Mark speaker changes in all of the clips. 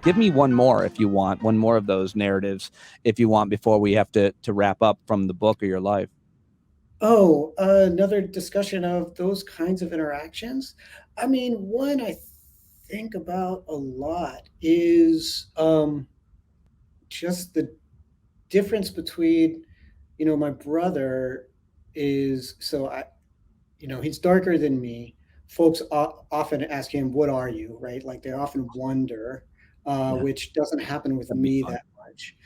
Speaker 1: Give me one more if you want, one more of those narratives if you want before we have to wrap up from the book or your life.
Speaker 2: Oh, another discussion of those kinds of interactions. I mean, one I think about a lot is just the difference between, my brother is so I, he's darker than me. Folks often ask him, "What are you?" Right? Like they often wonder,
Speaker 1: Yeah,
Speaker 2: which doesn't happen with
Speaker 1: that'd be
Speaker 2: me
Speaker 1: fun.
Speaker 2: that much.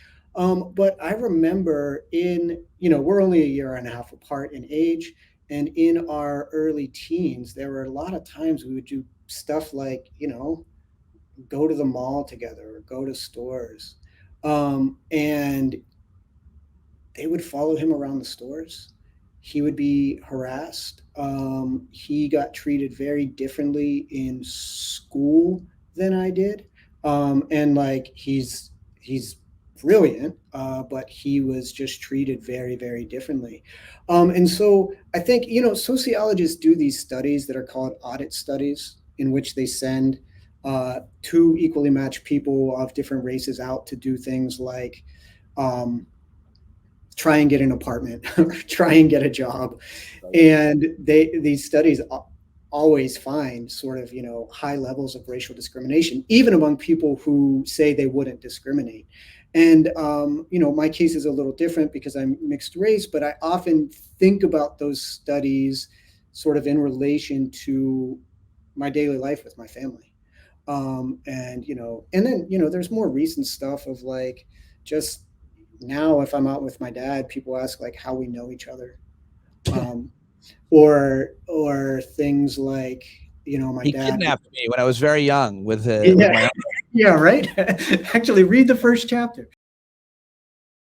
Speaker 2: But I remember we're only a year and a half apart in age, and in our early teens, there were a lot of times we would do stuff like, go to the mall together or go to stores. And they would follow him around the stores. He would be harassed. He got treated very differently in school than I did. And like he's brilliant, but he was just treated very, very differently. And so I think, sociologists do these studies that are called audit studies, in which they send two equally matched people of different races out to do things like um, try and get an apartment or try and get a job.
Speaker 1: Right.
Speaker 2: And these studies always find sort of, high levels of racial discrimination, even among people who say they wouldn't discriminate. And my case is a little different because I'm mixed race, but I often think about those studies sort of in relation to my daily life with my family. And then, there's more recent stuff of like just now if I'm out with my dad, people ask like how we know each other. Um, or things like, my
Speaker 1: He
Speaker 2: dad.
Speaker 1: kidnapped me when I was very young with
Speaker 2: Yeah,
Speaker 1: my
Speaker 2: yeah, right. Actually, read the first chapter.